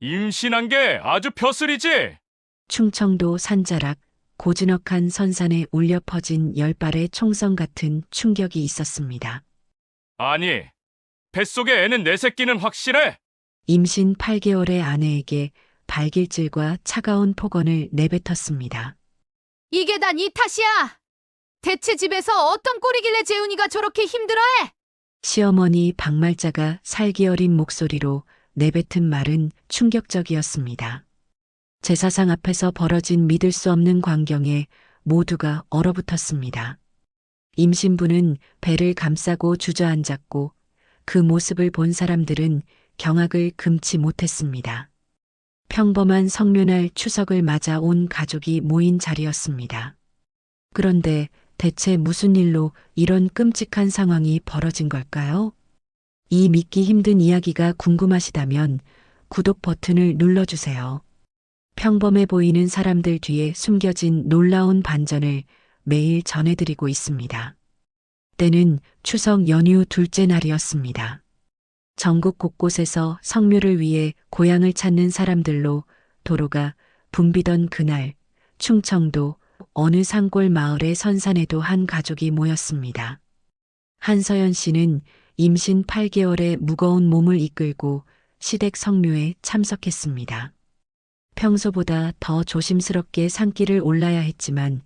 임신한 게 아주 벼슬이지? 충청도 산자락 고즈넉한 선산에 울려 퍼진 10발의 총성 같은 충격이 있었습니다. 아니, 뱃속에 애는 내 새끼는 확실해? 임신 8개월의 아내에게 발길질과 차가운 폭언을 내뱉었습니다. 이게 다 네 탓이야! 대체 집에서 어떤 꼴이길래 재훈이가 저렇게 힘들어해? 시어머니 박말자가 살기 어린 목소리로 내뱉은 말은 충격적이었습니다. 제사상 앞에서 벌어진 믿을 수 없는 광경에 모두가 얼어붙었습니다. 임신부는 배를 감싸고 주저앉았고 그 모습을 본 사람들은 경악을 금치 못했습니다. 평범한 성묘날 추석을 맞아 온 가족이 모인 자리였습니다. 그런데 대체 무슨 일로 이런 끔찍한 상황이 벌어진 걸까요? 이 믿기 힘든 이야기가 궁금하시다면 구독 버튼을 눌러주세요. 평범해 보이는 사람들 뒤에 숨겨진 놀라운 반전을 매일 전해드리고 있습니다. 때는 추석 연휴 둘째 날이었습니다. 전국 곳곳에서 성묘를 위해 고향을 찾는 사람들로 도로가 붐비던 그날, 충청도 어느 산골 마을의 선산에도 한 가족이 모였습니다. 한서연 씨는 임신 8개월의 무거운 몸을 이끌고 시댁 성묘에 참석했습니다. 평소보다 더 조심스럽게 산길을 올라야 했지만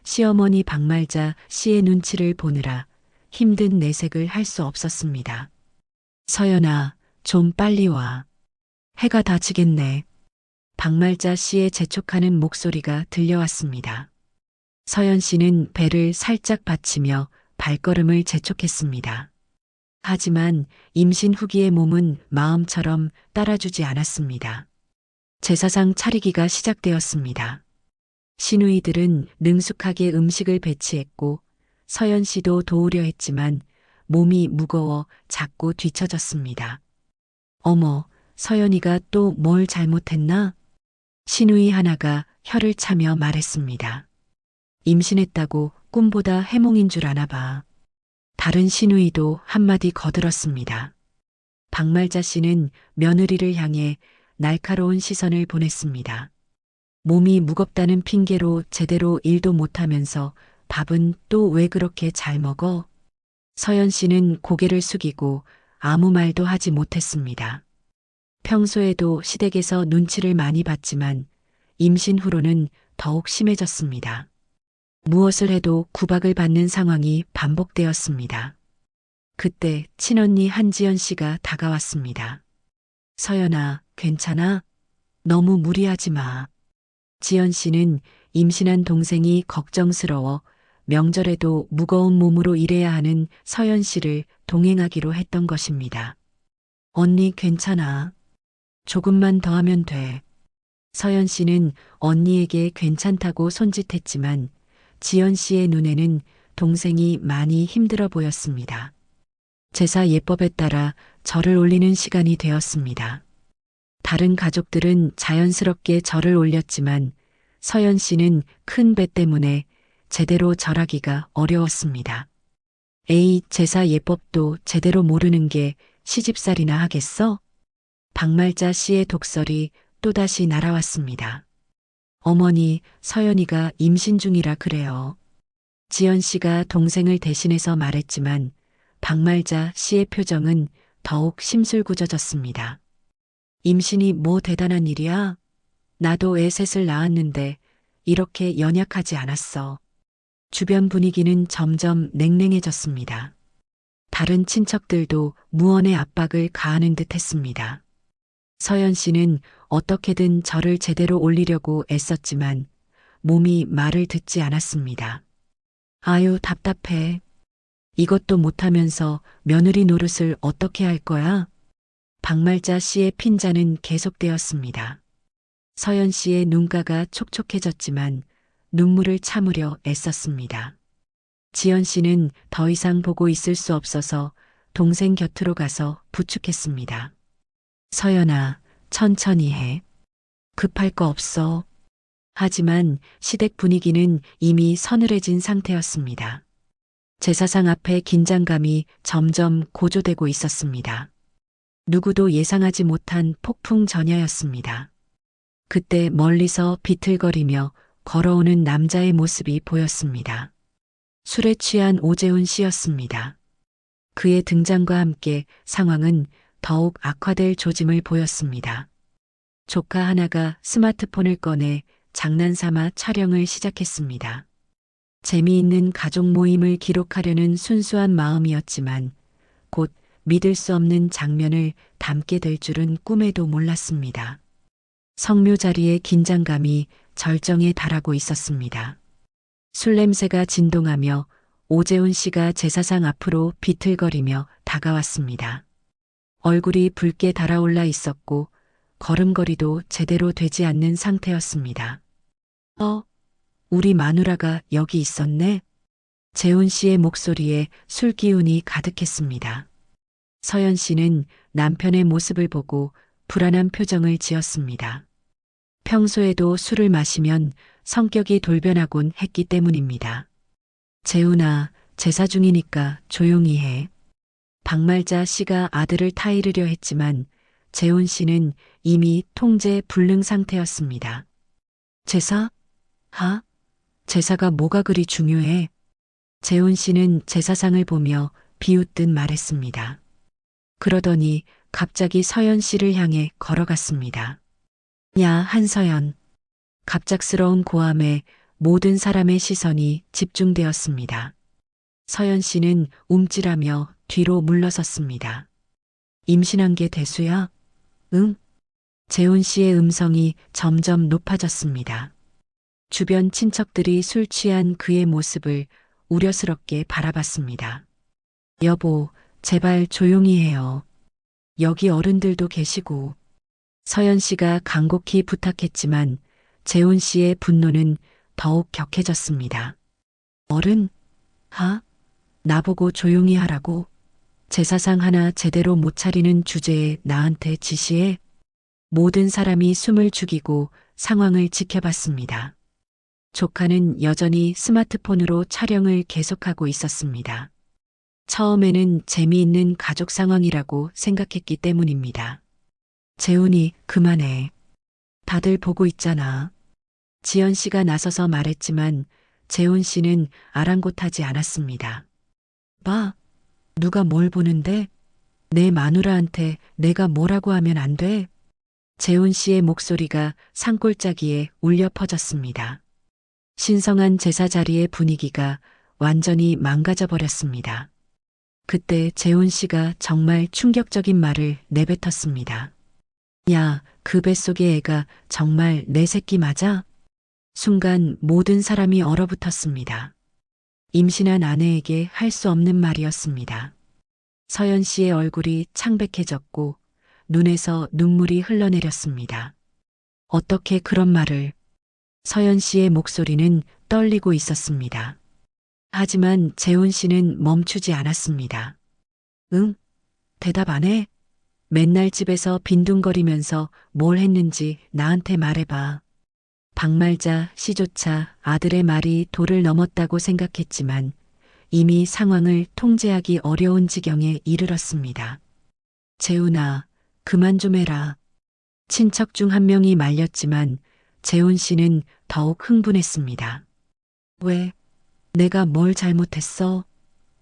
시어머니 박말자 씨의 눈치를 보느라 힘든 내색을 할 수 없었습니다. 서연아, 좀 빨리 와. 해가 다 지겠네. 박말자 씨의 재촉하는 목소리가 들려왔습니다. 서연 씨는 배를 살짝 받치며 발걸음을 재촉했습니다. 하지만 임신 후기의 몸은 마음처럼 따라주지 않았습니다. 제사상 차리기가 시작되었습니다. 시누이들은 능숙하게 음식을 배치했고 서연 씨도 도우려 했지만 몸이 무거워 자꾸 뒤처졌습니다. 어머, 서연이가 또 뭘 잘못했나? 시누이 하나가 혀를 차며 말했습니다. 임신했다고 꿈보다 해몽인 줄 아나 봐. 다른 시누이도 한마디 거들었습니다. 박말자 씨는 며느리를 향해 날카로운 시선을 보냈습니다. 몸이 무겁다는 핑계로 제대로 일도 못하면서 밥은 또 왜 그렇게 잘 먹어? 서연 씨는 고개를 숙이고 아무 말도 하지 못했습니다. 평소에도 시댁에서 눈치를 많이 봤지만 임신 후로는 더욱 심해졌습니다. 무엇을 해도 구박을 받는 상황이 반복되었습니다. 그때 친언니 한지연 씨가 다가왔습니다. 서연아, 괜찮아? 너무 무리하지 마. 지연 씨는 임신한 동생이 걱정스러워 명절에도 무거운 몸으로 일해야 하는 서연 씨를 동행하기로 했던 것입니다. 언니 괜찮아. 조금만 더 하면 돼. 서연 씨는 언니에게 괜찮다고 손짓했지만 지연 씨의 눈에는 동생이 많이 힘들어 보였습니다. 제사 예법에 따라 절을 올리는 시간이 되었습니다. 다른 가족들은 자연스럽게 절을 올렸지만 서연 씨는 큰 배 때문에 제대로 절하기가 어려웠습니다. 에이, 제사 예법도 제대로 모르는 게 시집살이나 하겠어? 박말자 씨의 독설이 또다시 날아왔습니다. 어머니, 서연이가 임신 중이라 그래요. 지연 씨가 동생을 대신해서 말했지만 박말자 씨의 표정은 더욱 심술궂어졌습니다. 임신이 뭐 대단한 일이야? 나도 애 셋을 낳았는데 이렇게 연약하지 않았어. 주변 분위기는 점점 냉랭해졌습니다. 다른 친척들도 무언의 압박을 가하는 듯 했습니다. 서연 씨는 어떻게든 절을 제대로 올리려고 애썼지만 몸이 말을 듣지 않았습니다. 아유, 답답해. 이것도 못하면서 며느리 노릇을 어떻게 할 거야? 박말자 씨의 핀잔은 계속되었습니다. 서연 씨의 눈가가 촉촉해졌지만 눈물을 참으려 애썼습니다. 지연 씨는 더 이상 보고 있을 수 없어서 동생 곁으로 가서 부축했습니다. 서연아, 천천히 해. 급할 거 없어. 하지만 시댁 분위기는 이미 서늘해진 상태였습니다. 제사상 앞에 긴장감이 점점 고조되고 있었습니다. 누구도 예상하지 못한 폭풍 전야였습니다. 그때 멀리서 비틀거리며 걸어오는 남자의 모습이 보였습니다. 술에 취한 오재훈 씨였습니다. 그의 등장과 함께 상황은 더욱 악화될 조짐을 보였습니다. 조카 하나가 스마트폰을 꺼내 장난삼아 촬영을 시작했습니다. 재미있는 가족 모임을 기록하려는 순수한 마음이었지만 곧 믿을 수 없는 장면을 담게 될 줄은 꿈에도 몰랐습니다. 성묘 자리의 긴장감이 절정에 달하고 있었습니다. 술 냄새가 진동하며 오재훈 씨가 제사상 앞으로 비틀거리며 다가왔습니다. 얼굴이 붉게 달아올라 있었고 걸음걸이도 제대로 되지 않는 상태였습니다. 우리 마누라가 여기 있었네? 재훈 씨의 목소리에 술 기운이 가득했습니다. 서연 씨는 남편의 모습을 보고 불안한 표정을 지었습니다. 평소에도 술을 마시면 성격이 돌변하곤 했기 때문입니다. 재훈아, 제사 중이니까 조용히 해. 박말자 씨가 아들을 타이르려 했지만 재훈 씨는 이미 통제 불능 상태였습니다. 제사? 제사가 뭐가 그리 중요해? 재훈 씨는 제사상을 보며 비웃듯 말했습니다. 그러더니 갑자기 서연 씨를 향해 걸어갔습니다. 야, 한서연. 갑작스러운 고함에 모든 사람의 시선이 집중되었습니다. 서연 씨는 움찔하며 뒤로 물러섰습니다. 임신한 게 대수야? 응? 재훈 씨의 음성이 점점 높아졌습니다. 주변 친척들이 술 취한 그의 모습을 우려스럽게 바라봤습니다. 여보, 제발 조용히 해요. 여기 어른들도 계시고. 서연 씨가 간곡히 부탁했지만 재훈 씨의 분노는 더욱 격해졌습니다. 어른? 나보고 조용히 하라고? 제사상 하나 제대로 못 차리는 주제에 나한테 지시해? 모든 사람이 숨을 죽이고 상황을 지켜봤습니다. 조카는 여전히 스마트폰으로 촬영을 계속하고 있었습니다. 처음에는 재미있는 가족 상황이라고 생각했기 때문입니다. 재훈이, 그만해. 다들 보고 있잖아. 지연 씨가 나서서 말했지만 재훈 씨는 아랑곳하지 않았습니다. 봐, 누가 뭘 보는데? 내 마누라한테 내가 뭐라고 하면 안 돼? 재훈 씨의 목소리가 산골짜기에 울려 퍼졌습니다. 신성한 제사 자리의 분위기가 완전히 망가져 버렸습니다. 그때 재훈 씨가 정말 충격적인 말을 내뱉었습니다. 야, 그 뱃속의 애가 정말 내 새끼 맞아? 순간 모든 사람이 얼어붙었습니다. 임신한 아내에게 할 수 없는 말이었습니다. 서연 씨의 얼굴이 창백해졌고 눈에서 눈물이 흘러내렸습니다. 어떻게 그런 말을? 서연 씨의 목소리는 떨리고 있었습니다. 하지만 재훈 씨는 멈추지 않았습니다. 응? 대답 안 해? 맨날 집에서 빈둥거리면서 뭘 했는지 나한테 말해봐. 박말자 씨조차 아들의 말이 도를 넘었다고 생각했지만 이미 상황을 통제하기 어려운 지경에 이르렀습니다. 재훈아, 그만 좀 해라. 친척 중 한 명이 말렸지만 재훈 씨는 더욱 흥분했습니다. 왜? 내가 뭘 잘못했어?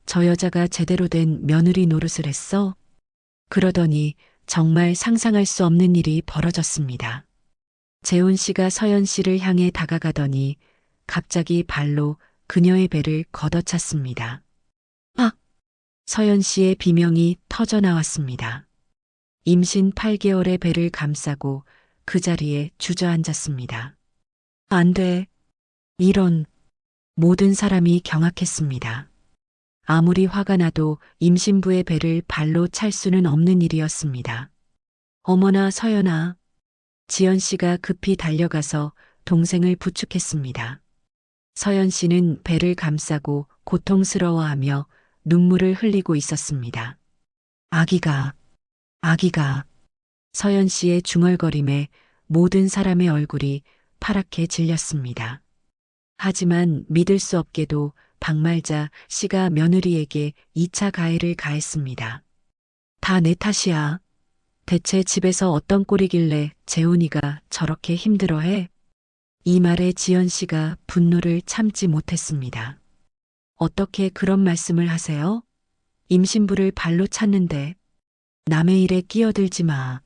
저 여자가 제대로 된 며느리 노릇을 했어? 그러더니 정말 상상할 수 없는 일이 벌어졌습니다. 재훈 씨가 서연 씨를 향해 다가가더니 갑자기 발로 그녀의 배를 걷어찼습니다. 서연 씨의 비명이 터져 나왔습니다. 임신 8개월의 배를 감싸고 그 자리에 주저앉았습니다. 안 돼. 이런. 모든 사람이 경악했습니다. 아무리 화가 나도 임신부의 배를 발로 찰 수는 없는 일이었습니다. 어머나 서연아. 지연 씨가 급히 달려가서 동생을 부축했습니다. 서연 씨는 배를 감싸고 고통스러워하며 눈물을 흘리고 있었습니다. 아기가. 서연 씨의 중얼거림에 모든 사람의 얼굴이 파랗게 질렸습니다. 하지만 믿을 수 없게도 박말자 씨가 며느리에게 2차 가해를 가했습니다. 다 내 탓이야. 대체 집에서 어떤 꼴이길래 재훈이가 저렇게 힘들어해? 이 말에 지연 씨가 분노를 참지 못했습니다. 어떻게 그런 말씀을 하세요? 임신부를 발로 찼는데 남의 일에 끼어들지 마.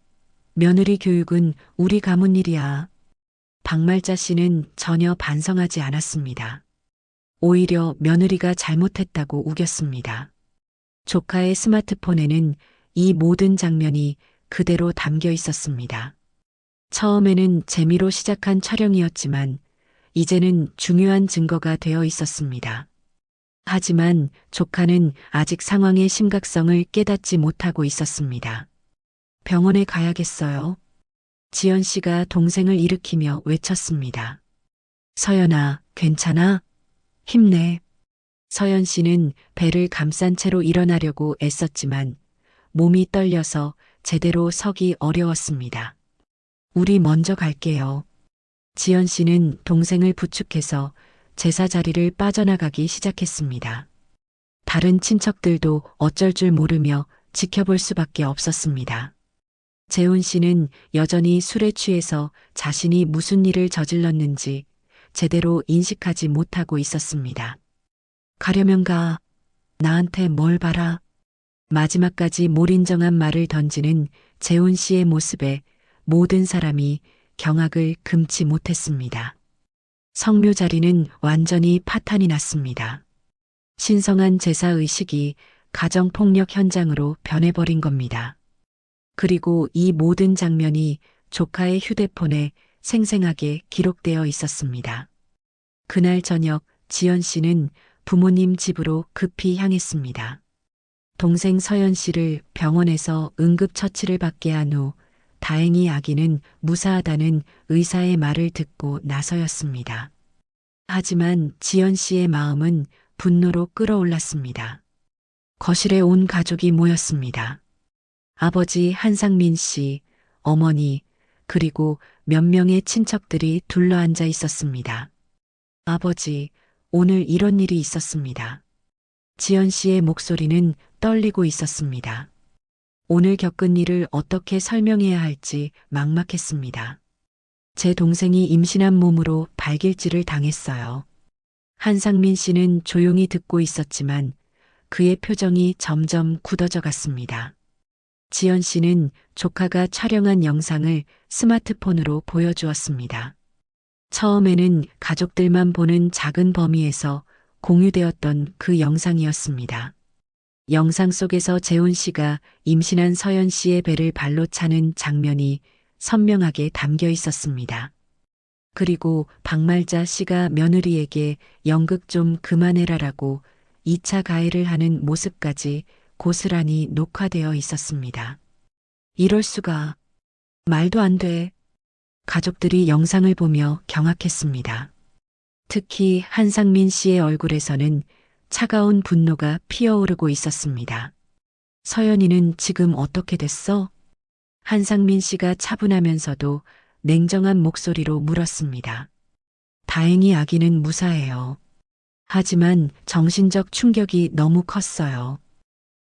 며느리 교육은 우리 가문 일이야. 박말자 씨는 전혀 반성하지 않았습니다. 오히려 며느리가 잘못했다고 우겼습니다. 조카의 스마트폰에는 이 모든 장면이 그대로 담겨 있었습니다. 처음에는 재미로 시작한 촬영이었지만 이제는 중요한 증거가 되어 있었습니다. 하지만 조카는 아직 상황의 심각성을 깨닫지 못하고 있었습니다. 병원에 가야겠어요. 지연 씨가 동생을 일으키며 외쳤습니다. 서연아, 괜찮아? 힘내. 서연 씨는 배를 감싼 채로 일어나려고 애썼지만 몸이 떨려서 제대로 서기 어려웠습니다. 우리 먼저 갈게요. 지연 씨는 동생을 부축해서 제사 자리를 빠져나가기 시작했습니다. 다른 친척들도 어쩔 줄 모르며 지켜볼 수밖에 없었습니다. 재훈 씨는 여전히 술에 취해서 자신이 무슨 일을 저질렀는지 제대로 인식하지 못하고 있었습니다. 가려면 가. 나한테 뭘 바라. 마지막까지 몰인정한 말을 던지는 재훈 씨의 모습에 모든 사람이 경악을 금치 못했습니다. 성묘 자리는 완전히 파탄이 났습니다. 신성한 제사 의식이 가정폭력 현장으로 변해버린 겁니다. 그리고 이 모든 장면이 조카의 휴대폰에 생생하게 기록되어 있었습니다. 그날 저녁 지연 씨는 부모님 집으로 급히 향했습니다. 동생 서연 씨를 병원에서 응급처치를 받게 한 후 다행히 아기는 무사하다는 의사의 말을 듣고 나서였습니다. 하지만 지연 씨의 마음은 분노로 끓어올랐습니다. 거실에 온 가족이 모였습니다. 아버지 한상민 씨, 어머니, 그리고 몇 명의 친척들이 둘러앉아 있었습니다. 아버지, 오늘 이런 일이 있었습니다. 지연 씨의 목소리는 떨리고 있었습니다. 오늘 겪은 일을 어떻게 설명해야 할지 막막했습니다. 제 동생이 임신한 몸으로 발길질을 당했어요. 한상민 씨는 조용히 듣고 있었지만 그의 표정이 점점 굳어져 갔습니다. 지연 씨는 조카가 촬영한 영상을 스마트폰으로 보여주었습니다. 처음에는 가족들만 보는 작은 범위에서 공유되었던 그 영상이었습니다. 영상 속에서 재훈 씨가 임신한 서연 씨의 배를 발로 차는 장면이 선명하게 담겨 있었습니다. 그리고 박말자 씨가 며느리에게 연극 좀 그만해라라고 2차 가해를 하는 모습까지 고스란히 녹화되어 있었습니다. 이럴 수가. 말도 안 돼. 가족들이 영상을 보며 경악했습니다. 특히 한상민 씨의 얼굴에서는 차가운 분노가 피어오르고 있었습니다. 서연이는 지금 어떻게 됐어? 한상민 씨가 차분하면서도 냉정한 목소리로 물었습니다. 다행히 아기는 무사해요. 하지만 정신적 충격이 너무 컸어요.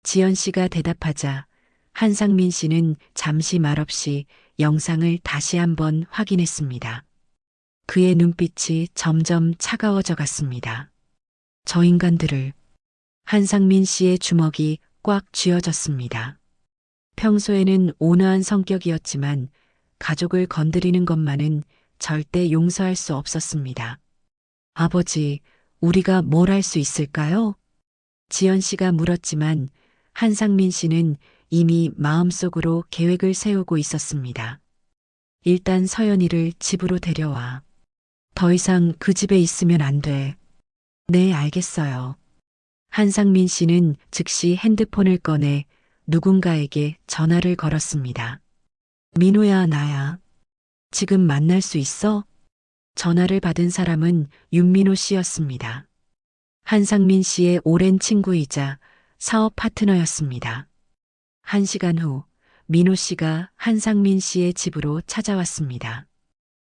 지연 씨가 대답하자 한상민 씨는 잠시 말없이 영상을 다시 한번 확인했습니다. 그의 눈빛이 점점 차가워져 갔습니다. 저 인간들을. 한상민 씨의 주먹이 꽉 쥐어졌습니다. 평소에는 온화한 성격이었지만 가족을 건드리는 것만은 절대 용서할 수 없었습니다. 아버지, 우리가 뭘 할 수 있을까요? 지연 씨가 물었지만 한상민 씨는 이미 마음속으로 계획을 세우고 있었습니다. 일단 서연이를 집으로 데려와. 더 이상 그 집에 있으면 안 돼. 네, 알겠어요. 한상민 씨는 즉시 핸드폰을 꺼내 누군가에게 전화를 걸었습니다. 민호야, 나야. 지금 만날 수 있어? 전화를 받은 사람은 윤민호 씨였습니다. 한상민 씨의 오랜 친구이자 사업 파트너였습니다. 1시간 후 민호 씨가 한상민 씨의 집으로 찾아왔습니다.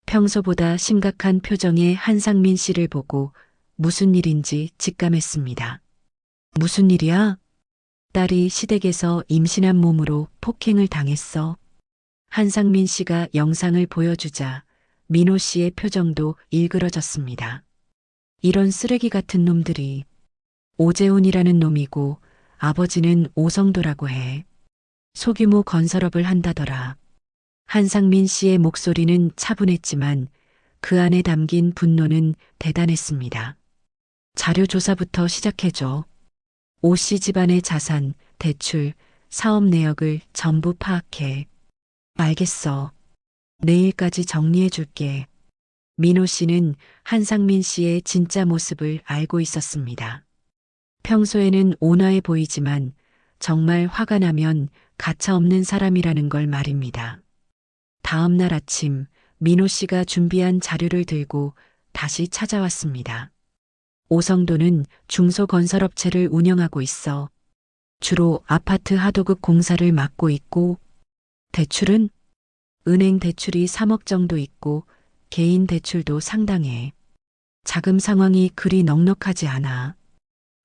평소보다 심각한 표정의 한상민 씨를 보고 무슨 일인지 직감했습니다. 무슨 일이야? 딸이 시댁에서 임신한 몸으로 폭행을 당했어. 한상민 씨가 영상을 보여주자 민호 씨의 표정도 일그러졌습니다. 이런 쓰레기 같은 놈들이 오재훈이라는 놈이고 아버지는 오성도라고 해. 소규모 건설업을 한다더라. 한상민 씨의 목소리는 차분했지만 그 안에 담긴 분노는 대단했습니다. 자료 조사부터 시작해줘. 오 씨 집안의 자산, 대출, 사업 내역을 전부 파악해. 알겠어. 내일까지 정리해 줄게. 민호 씨는 한상민 씨의 진짜 모습을 알고 있었습니다. 평소에는 온화해 보이지만 정말 화가 나면 가차없는 사람이라는 걸 말입니다. 다음 날 아침 민호 씨가 준비한 자료를 들고 다시 찾아왔습니다. 오성도는 중소건설업체를 운영하고 있어. 주로 아파트 하도급 공사를 맡고 있고 대출은 은행 대출이 3억 정도 있고 개인 대출도 상당해. 자금 상황이 그리 넉넉하지 않아.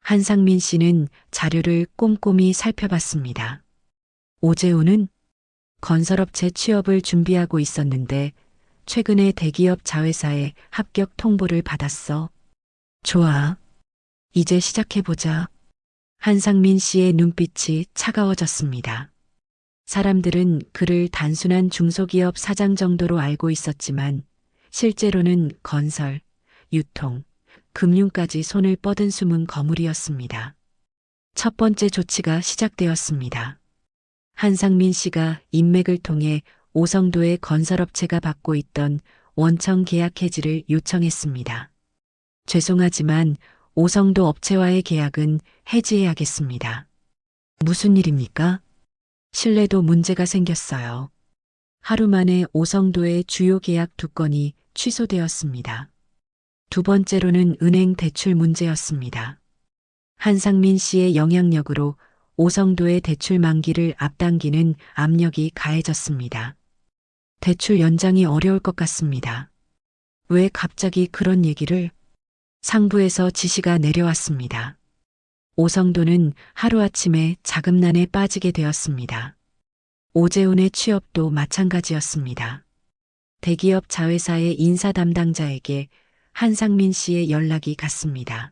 한상민 씨는 자료를 꼼꼼히 살펴봤습니다. 오재훈은 건설업체 취업을 준비하고 있었는데 최근에 대기업 자회사에 합격 통보를 받았어. 좋아. 이제 시작해보자. 한상민 씨의 눈빛이 차가워졌습니다. 사람들은 그를 단순한 중소기업 사장 정도로 알고 있었지만 실제로는 건설, 유통, 금융까지 손을 뻗은 숨은 거물이었습니다. 첫 번째 조치가 시작되었습니다. 한상민 씨가 인맥을 통해 오성도의 건설업체가 받고 있던 원청 계약 해지를 요청했습니다. 죄송하지만 오성도 업체와의 계약은 해지해야겠습니다. 무슨 일입니까? 신뢰도 문제가 생겼어요. 하루 만에 오성도의 주요 계약 2건이 취소되었습니다. 두 번째로는 은행 대출 문제였습니다. 한상민 씨의 영향력으로 오성도의 대출 만기를 앞당기는 압력이 가해졌습니다. 대출 연장이 어려울 것 같습니다. 왜 갑자기 그런 얘기를? 상부에서 지시가 내려왔습니다. 오성도는 하루아침에 자금난에 빠지게 되었습니다. 오재훈의 취업도 마찬가지였습니다. 대기업 자회사의 인사 담당자에게 한상민 씨의 연락이 갔습니다.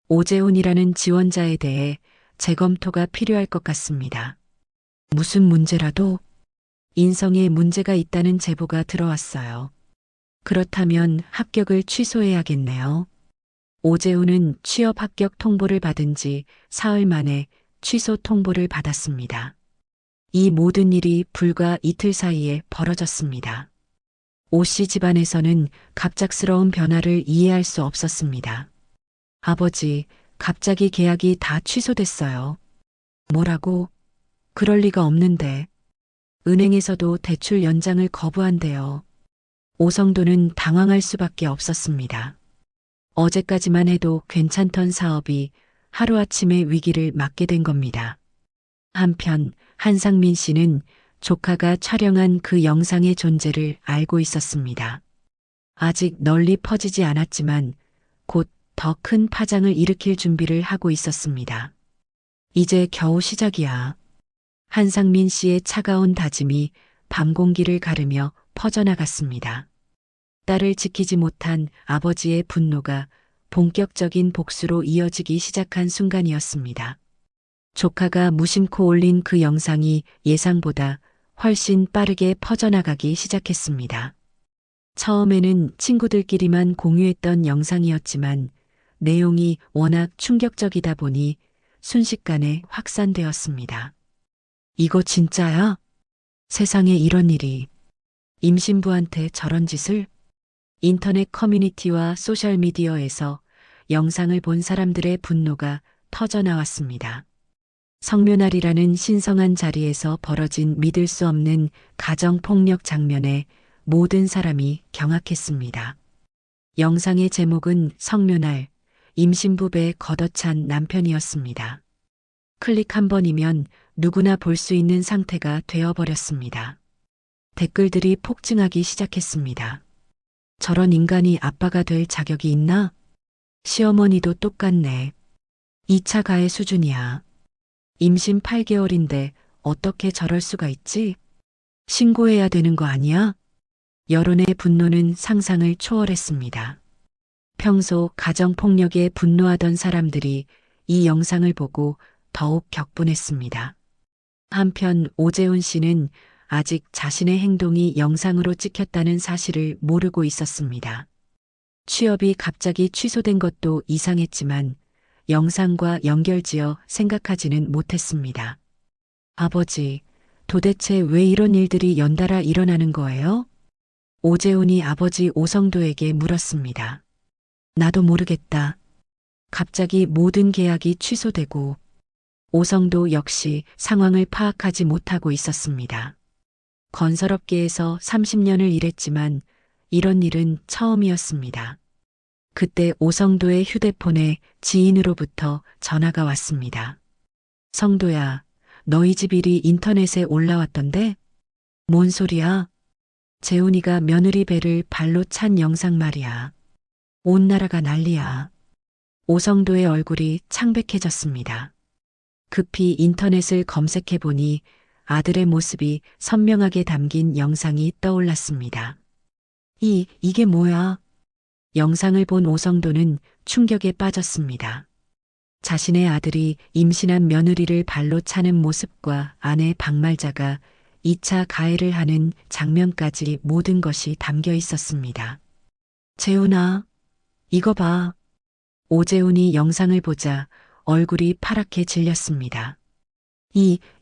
오재훈이라는 지원자에 대해 재검토가 필요할 것 같습니다. 무슨 문제라도 인성에 문제가 있다는 제보가 들어왔어요. 그렇다면 합격을 취소해야겠네요. 오재훈은 취업 합격 통보를 받은 지 사흘 만에 취소 통보를 받았습니다. 이 모든 일이 불과 이틀 사이에 벌어졌습니다. 오 씨 집안에서는 갑작스러운 변화를 이해할 수 없었습니다. 아버지, 갑자기 계약이 다 취소됐어요. 뭐라고? 그럴 리가 없는데. 은행에서도 대출 연장을 거부한대요. 오성도는 당황할 수밖에 없었습니다. 어제까지만 해도 괜찮던 사업이 하루아침에 위기를 맞게 된 겁니다. 한편 한상민 씨는 조카가 촬영한 그 영상의 존재를 알고 있었습니다. 아직 널리 퍼지지 않았지만 곧 더 큰 파장을 일으킬 준비를 하고 있었습니다. 이제 겨우 시작이야. 한상민 씨의 차가운 다짐이 밤 공기를 가르며 퍼져나갔습니다. 딸을 지키지 못한 아버지의 분노가 본격적인 복수로 이어지기 시작한 순간이었습니다. 조카가 무심코 올린 그 영상이 예상보다 훨씬 빠르게 퍼져나가기 시작했습니다. 처음에는 친구들끼리만 공유했던 영상이었지만 내용이 워낙 충격적이다 보니 순식간에 확산되었습니다. 이거 진짜야? 세상에 이런 일이. 임신부한테 저런 짓을? 인터넷 커뮤니티와 소셜미디어에서 영상을 본 사람들의 분노가 터져나왔습니다. 성묘날이라는 신성한 자리에서 벌어진 믿을 수 없는 가정폭력 장면에 모든 사람이 경악했습니다. 영상의 제목은 성묘날, 임신부 배에 걷어찬 남편이었습니다. 클릭 한 번이면 누구나 볼 수 있는 상태가 되어버렸습니다. 댓글들이 폭증하기 시작했습니다. 저런 인간이 아빠가 될 자격이 있나? 시어머니도 똑같네. 2차 가해 수준이야. 임신 8개월인데 어떻게 저럴 수가 있지? 신고해야 되는 거 아니야? 여론의 분노는 상상을 초월했습니다. 평소 가정폭력에 분노하던 사람들이 이 영상을 보고 더욱 격분했습니다. 한편 오재훈 씨는 아직 자신의 행동이 영상으로 찍혔다는 사실을 모르고 있었습니다. 취업이 갑자기 취소된 것도 이상했지만 영상과 연결지어 생각하지는 못했습니다. 아버지, 도대체 왜 이런 일들이 연달아 일어나는 거예요? 오재훈이 아버지 오성도에게 물었습니다. 나도 모르겠다. 갑자기 모든 계약이 취소되고 오성도 역시 상황을 파악하지 못하고 있었습니다. 건설업계에서 30년을 일했지만 이런 일은 처음이었습니다. 그때 오성도의 휴대폰에 지인으로부터 전화가 왔습니다. 성도야, 너희 집 일이 인터넷에 올라왔던데? 뭔 소리야? 재훈이가 며느리 배를 발로 찬 영상 말이야. 온 나라가 난리야. 오성도의 얼굴이 창백해졌습니다. 급히 인터넷을 검색해보니 아들의 모습이 선명하게 담긴 영상이 떠올랐습니다. 이게 뭐야? 영상을 본 오성도는 충격에 빠졌습니다. 자신의 아들이 임신한 며느리를 발로 차는 모습과 아내 박말자가 2차 가해를 하는 장면까지 모든 것이 담겨 있었습니다. 재훈아, 이거 봐. 오재훈이 영상을 보자 얼굴이 파랗게 질렸습니다.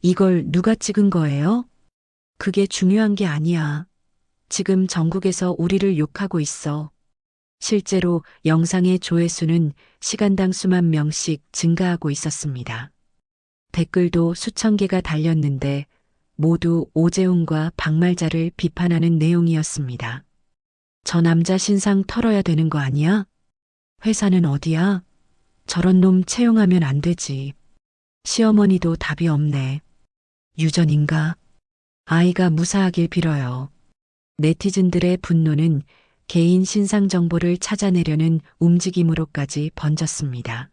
이걸 누가 찍은 거예요? 그게 중요한 게 아니야. 지금 전국에서 우리를 욕하고 있어. 실제로 영상의 조회수는 시간당 수만 명씩 증가하고 있었습니다. 댓글도 수천 개가 달렸는데 모두 오재훈과 박말자를 비판하는 내용이었습니다. 저 남자 신상 털어야 되는 거 아니야? 회사는 어디야? 저런 놈 채용하면 안 되지. 시어머니도 답이 없네. 유전인가? 아이가 무사하길 빌어요. 네티즌들의 분노는 개인 신상 정보를 찾아내려는 움직임으로까지 번졌습니다.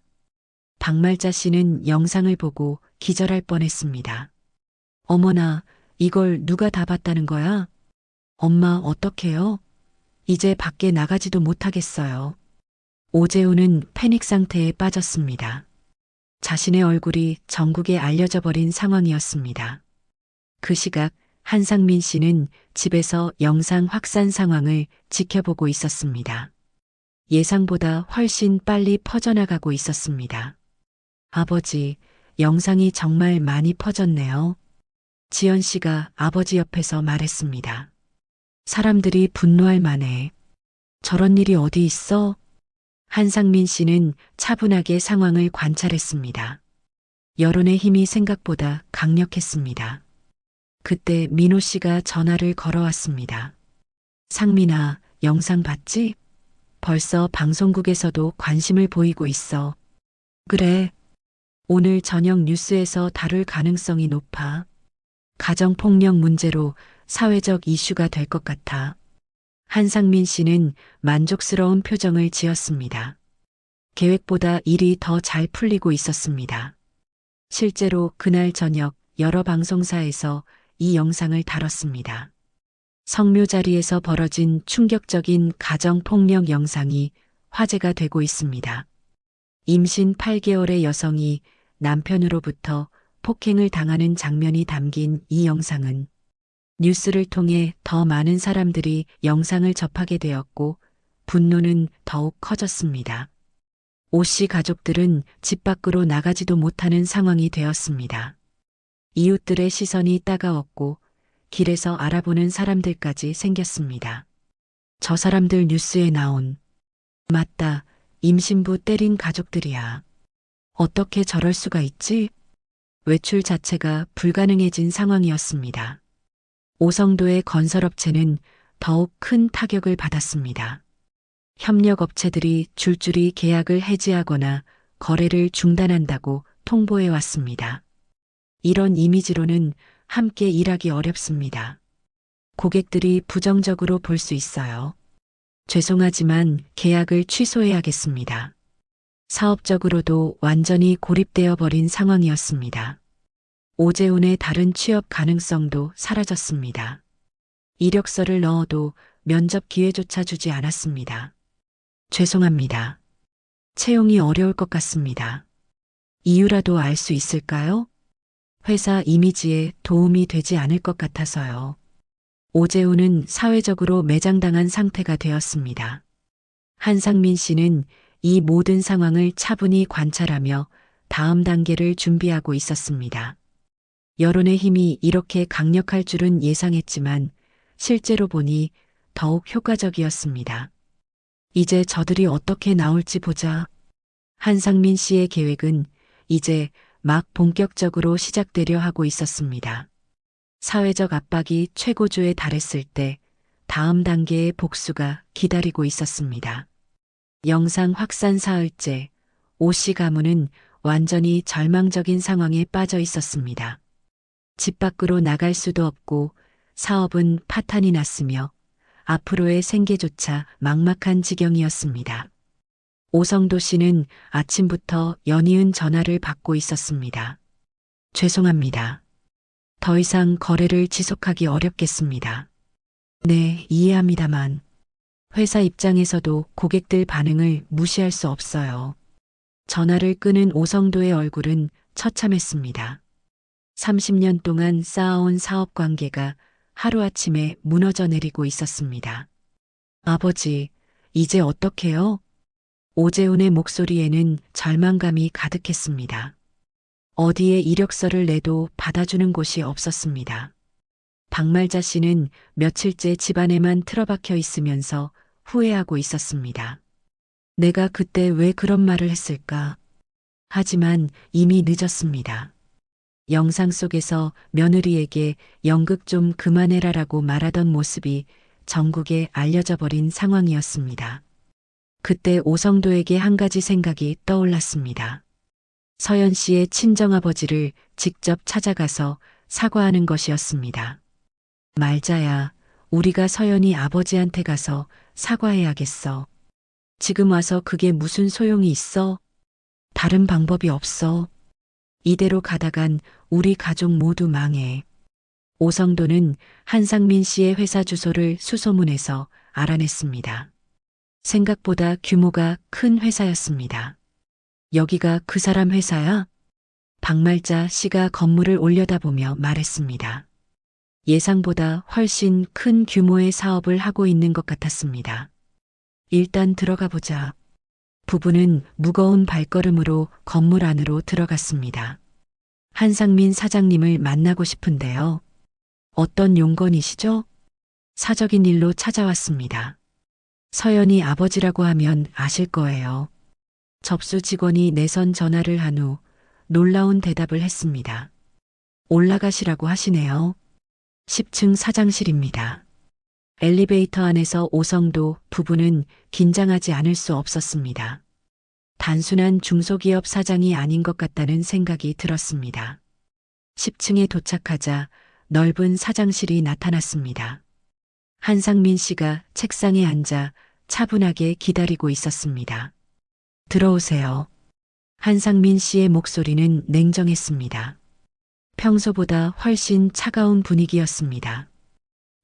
박말자 씨는 영상을 보고 기절할 뻔했습니다. 어머나, 이걸 누가 다 봤다는 거야? 엄마, 어떡해요? 이제 밖에 나가지도 못하겠어요. 오재훈은 패닉 상태에 빠졌습니다. 자신의 얼굴이 전국에 알려져 버린 상황이었습니다. 그 시각 한상민 씨는 집에서 영상 확산 상황을 지켜보고 있었습니다. 예상보다 훨씬 빨리 퍼져나가고 있었습니다. 아버지, 영상이 정말 많이 퍼졌네요. 지연 씨가 아버지 옆에서 말했습니다. 사람들이 분노할 만해. 저런 일이 어디 있어? 한상민 씨는 차분하게 상황을 관찰했습니다. 여론의 힘이 생각보다 강력했습니다. 그때 민호 씨가 전화를 걸어왔습니다. 상민아, 영상 봤지? 벌써 방송국에서도 관심을 보이고 있어. 그래. 오늘 저녁 뉴스에서 다룰 가능성이 높아. 가정폭력 문제로 사회적 이슈가 될 것 같아. 한상민 씨는 만족스러운 표정을 지었습니다. 계획보다 일이 더 잘 풀리고 있었습니다. 실제로 그날 저녁 여러 방송사에서 이 영상을 다뤘습니다. 성묘 자리에서 벌어진 충격적인 가정폭력 영상이 화제가 되고 있습니다. 임신 8개월의 여성이 남편으로부터 폭행을 당하는 장면이 담긴 이 영상은 뉴스를 통해 더 많은 사람들이 영상을 접하게 되었고 분노는 더욱 커졌습니다. 오 씨 가족들은 집 밖으로 나가지도 못하는 상황이 되었습니다. 이웃들의 시선이 따가웠고 길에서 알아보는 사람들까지 생겼습니다. 저 사람들 뉴스에 나온. 맞다, 임신부 때린 가족들이야. 어떻게 저럴 수가 있지? 외출 자체가 불가능해진 상황이었습니다. 오성도의 건설업체는 더욱 큰 타격을 받았습니다. 협력업체들이 줄줄이 계약을 해지하거나 거래를 중단한다고 통보해 왔습니다. 이런 이미지로는 함께 일하기 어렵습니다. 고객들이 부정적으로 볼 수 있어요. 죄송하지만 계약을 취소해야겠습니다. 사업적으로도 완전히 고립되어 버린 상황이었습니다. 오재훈의 다른 취업 가능성도 사라졌습니다. 이력서를 넣어도 면접 기회조차 주지 않았습니다. 죄송합니다. 채용이 어려울 것 같습니다. 이유라도 알 수 있을까요? 회사 이미지에 도움이 되지 않을 것 같아서요. 오재훈은 사회적으로 매장당한 상태가 되었습니다. 한상민 씨는 이 모든 상황을 차분히 관찰하며 다음 단계를 준비하고 있었습니다. 여론의 힘이 이렇게 강력할 줄은 예상했지만 실제로 보니 더욱 효과적이었습니다. 이제 저들이 어떻게 나올지 보자. 한상민 씨의 계획은 이제 막 본격적으로 시작되려 하고 있었습니다. 사회적 압박이 최고조에 달했을 때 다음 단계의 복수가 기다리고 있었습니다. 영상 확산 사흘째, 오 씨 가문은 완전히 절망적인 상황에 빠져 있었습니다. 집 밖으로 나갈 수도 없고 사업은 파탄이 났으며 앞으로의 생계조차 막막한 지경이었습니다. 오성도 씨는 아침부터 연이은 전화를 받고 있었습니다. 죄송합니다. 더 이상 거래를 지속하기 어렵겠습니다. 네, 이해합니다만 회사 입장에서도 고객들 반응을 무시할 수 없어요. 전화를 끄는 오성도의 얼굴은 처참했습니다. 30년 동안 쌓아온 사업 관계가 하루아침에 무너져 내리고 있었습니다. 아버지, 이제 어떡해요? 오재훈의 목소리에는 절망감이 가득했습니다. 어디에 이력서를 내도 받아주는 곳이 없었습니다. 박말자 씨는 며칠째 집안에만 틀어박혀 있으면서 후회하고 있었습니다. 내가 그때 왜 그런 말을 했을까? 하지만 이미 늦었습니다. 영상 속에서 며느리에게 연극 좀 그만해라라고 말하던 모습이 전국에 알려져 버린 상황이었습니다. 그때 오성도에게 한 가지 생각이 떠올랐습니다. 서연 씨의 친정아버지를 직접 찾아가서 사과하는 것이었습니다. 말자야, 우리가 서연이 아버지한테 가서 사과해야겠어. 지금 와서 그게 무슨 소용이 있어? 다른 방법이 없어. 이대로 가다간 우리 가족 모두 망해. 오성도는 한상민 씨의 회사 주소를 수소문해서 알아냈습니다. 생각보다 규모가 큰 회사였습니다. 여기가 그 사람 회사야? 박말자 씨가 건물을 올려다보며 말했습니다. 예상보다 훨씬 큰 규모의 사업을 하고 있는 것 같았습니다. 일단 들어가 보자. 부부는 무거운 발걸음으로 건물 안으로 들어갔습니다. 한상민 사장님을 만나고 싶은데요. 어떤 용건이시죠? 사적인 일로 찾아왔습니다. 서연이 아버지라고 하면 아실 거예요. 접수 직원이 내선 전화를 한 후 놀라운 대답을 했습니다. 올라가시라고 하시네요. 10층 사장실입니다. 엘리베이터 안에서 오성도 부부는 긴장하지 않을 수 없었습니다. 단순한 중소기업 사장이 아닌 것 같다는 생각이 들었습니다. 10층에 도착하자 넓은 사장실이 나타났습니다. 한상민 씨가 책상에 앉아 차분하게 기다리고 있었습니다. 들어오세요. 한상민 씨의 목소리는 냉정했습니다. 평소보다 훨씬 차가운 분위기였습니다.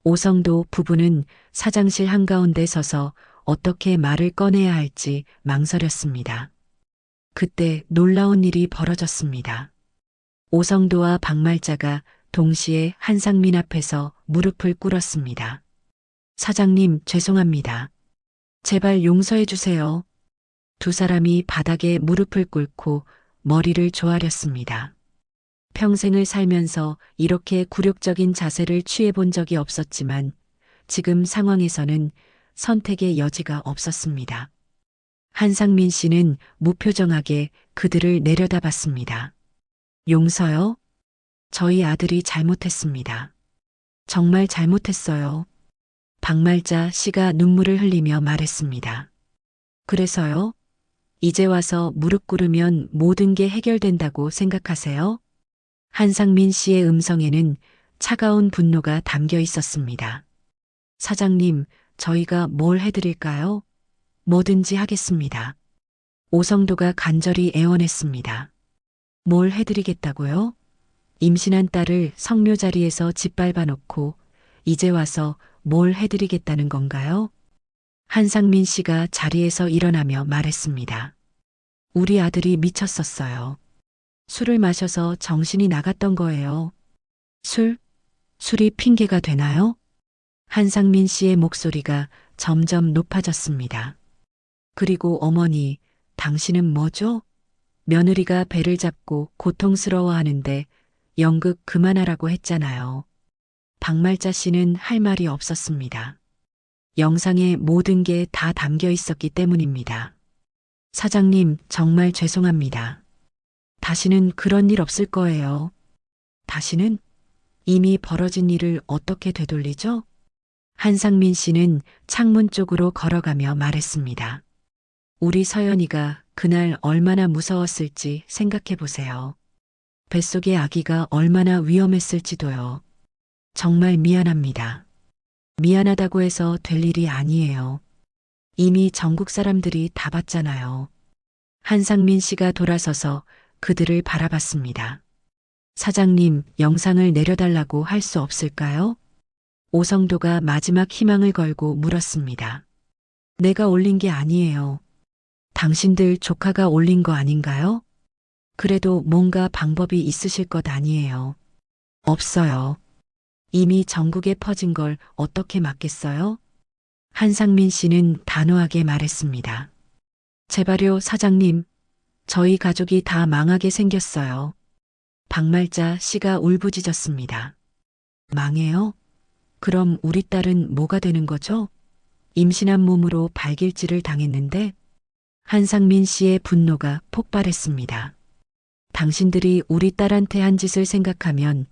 오성도 부부는 사장실 한가운데 서서 어떻게 말을 꺼내야 할지 망설였습니다. 그때 놀라운 일이 벌어졌습니다. 오성도와 박말자가 동시에 한상민 앞에서 무릎을 꿇었습니다. 사장님, 죄송합니다. 제발 용서해 주세요. 두 사람이 바닥에 무릎을 꿇고 머리를 조아렸습니다. 평생을 살면서 이렇게 굴욕적인 자세를 취해본 적이 없었지만 지금 상황에서는 선택의 여지가 없었습니다. 한상민 씨는 무표정하게 그들을 내려다봤습니다. 용서요? 저희 아들이 잘못했습니다. 정말 잘못했어요. 박말자 씨가 눈물을 흘리며 말했습니다. 그래서요? 이제 와서 무릎 꿇으면 모든 게 해결된다고 생각하세요? 한상민 씨의 음성에는 차가운 분노가 담겨 있었습니다. 사장님, 저희가 뭘 해드릴까요? 뭐든지 하겠습니다. 오성도가 간절히 애원했습니다. 뭘 해드리겠다고요? 임신한 딸을 성묘 자리에서 짓밟아 놓고 이제 와서 뭘 해드리겠다는 건가요? 한상민 씨가 자리에서 일어나며 말했습니다. 우리 아들이 미쳤었어요. 술을 마셔서 정신이 나갔던 거예요. 술이 핑계가 되나요? 한상민 씨의 목소리가 점점 높아졌습니다. 그리고 어머니, 당신은 뭐죠? 며느리가 배를 잡고 고통스러워하는데 연극 그만하라고 했잖아요. 박말자 씨는 할 말이 없었습니다. 영상에 모든 게 다 담겨 있었기 때문입니다. 사장님, 정말 죄송합니다. 다시는 그런 일 없을 거예요. 다시는? 이미 벌어진 일을 어떻게 되돌리죠? 한상민 씨는 창문 쪽으로 걸어가며 말했습니다. 우리 서연이가 그날 얼마나 무서웠을지 생각해 보세요. 뱃속의 아기가 얼마나 위험했을지도요. 정말 미안합니다. 미안하다고 해서 될 일이 아니에요. 이미 전국 사람들이 다 봤잖아요. 한상민 씨가 돌아서서 그들을 바라봤습니다. 사장님, 영상을 내려달라고 할 수 없을까요? 오성도가 마지막 희망을 걸고 물었습니다. 내가 올린 게 아니에요. 당신들 조카가 올린 거 아닌가요? 그래도 뭔가 방법이 있으실 것 아니에요. 없어요. 이미 전국에 퍼진 걸 어떻게 막겠어요? 한상민 씨는 단호하게 말했습니다. 제발요, 사장님. 저희 가족이 다 망하게 생겼어요. 박말자 씨가 울부짖었습니다. 망해요? 그럼 우리 딸은 뭐가 되는 거죠? 임신한 몸으로 발길질을 당했는데 한상민 씨의 분노가 폭발했습니다. 당신들이 우리 딸한테 한 짓을 생각하면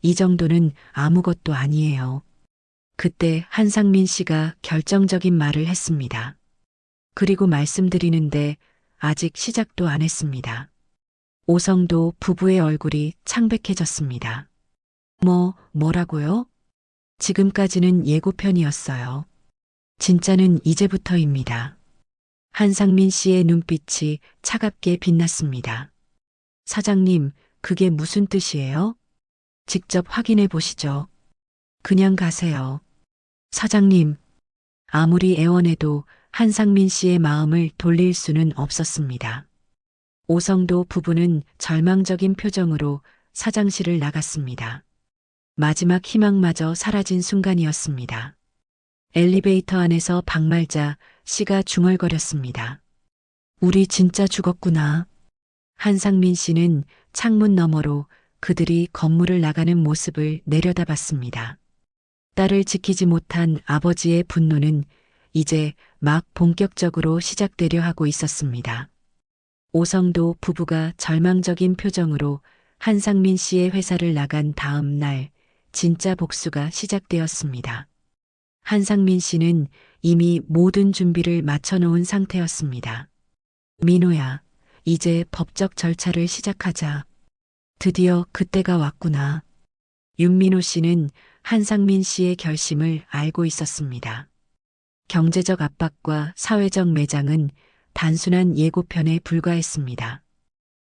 이 정도는 아무것도 아니에요. 그때 한상민 씨가 결정적인 말을 했습니다. 그리고 말씀드리는데 아직 시작도 안 했습니다. 오성도 부부의 얼굴이 창백해졌습니다. 뭐라고요? 지금까지는 예고편이었어요. 진짜는 이제부터입니다. 한상민 씨의 눈빛이 차갑게 빛났습니다. 사장님, 그게 무슨 뜻이에요? 직접 확인해 보시죠. 그냥 가세요. 사장님, 아무리 애원해도 한상민 씨의 마음을 돌릴 수는 없었습니다. 오성도 부부는 절망적인 표정으로 사장실을 나갔습니다. 마지막 희망마저 사라진 순간이었습니다. 엘리베이터 안에서 박말자 씨가 중얼거렸습니다. 우리 진짜 죽었구나. 한상민 씨는 창문 너머로 그들이 건물을 나가는 모습을 내려다봤습니다. 딸을 지키지 못한 아버지의 분노는 이제 막 본격적으로 시작되려 하고 있었습니다. 오성도 부부가 절망적인 표정으로 한상민 씨의 회사를 나간 다음 날 진짜 복수가 시작되었습니다. 한상민 씨는 이미 모든 준비를 마쳐놓은 상태였습니다. 민호야, 이제 법적 절차를 시작하자. 드디어 그때가 왔구나. 윤민호 씨는 한상민 씨의 결심을 알고 있었습니다. 경제적 압박과 사회적 매장은 단순한 예고편에 불과했습니다.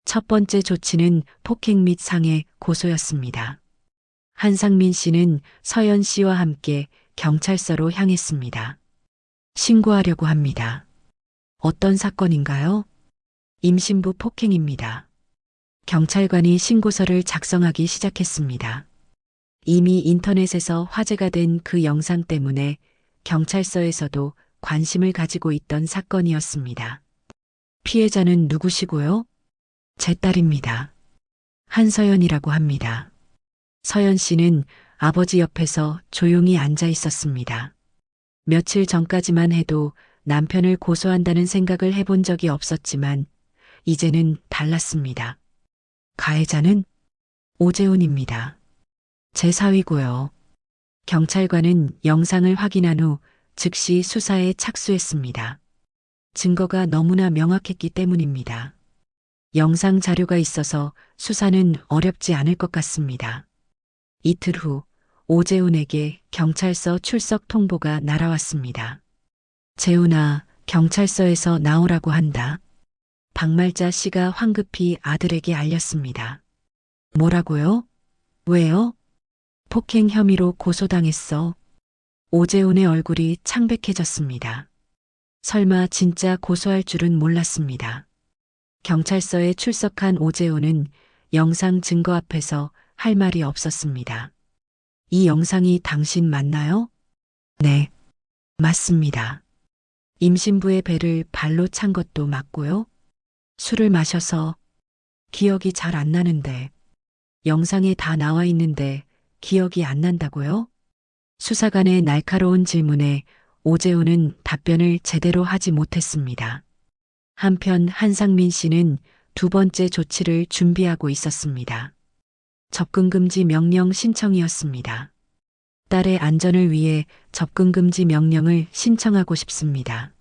첫 번째 조치는 폭행 및 상해 고소였습니다. 한상민 씨는 서연 씨와 함께 경찰서로 향했습니다. 신고하려고 합니다. 어떤 사건인가요? 임신부 폭행입니다. 경찰관이 신고서를 작성하기 시작했습니다. 이미 인터넷에서 화제가 된 그 영상 때문에 경찰서에서도 관심을 가지고 있던 사건이었습니다. 피해자는 누구시고요? 제 딸입니다. 한서연이라고 합니다. 서연 씨는 아버지 옆에서 조용히 앉아 있었습니다. 며칠 전까지만 해도 남편을 고소한다는 생각을 해본 적이 없었지만 이제는 달랐습니다. 가해자는 오재훈입니다. 제 사위고요. 경찰관은 영상을 확인한 후 즉시 수사에 착수했습니다. 증거가 너무나 명확했기 때문입니다. 영상 자료가 있어서 수사는 어렵지 않을 것 같습니다. 이틀 후 오재훈에게 경찰서 출석 통보가 날아왔습니다. 재훈아, 경찰서에서 나오라고 한다. 박말자 씨가 황급히 아들에게 알렸습니다. 뭐라고요? 왜요? 폭행 혐의로 고소당했어. 오재훈의 얼굴이 창백해졌습니다. 설마 진짜 고소할 줄은 몰랐습니다. 경찰서에 출석한 오재훈은 영상 증거 앞에서 할 말이 없었습니다. 이 영상이 당신 맞나요? 네, 맞습니다. 임신부의 배를 발로 찬 것도 맞고요. 술을 마셔서 기억이 잘 안 나는데 영상에 다 나와 있는데 기억이 안 난다고요? 수사관의 날카로운 질문에 오재훈은 답변을 제대로 하지 못했습니다. 한편 한상민 씨는 두 번째 조치를 준비하고 있었습니다. 접근금지 명령 신청이었습니다. 딸의 안전을 위해 접근금지 명령을 신청하고 싶습니다.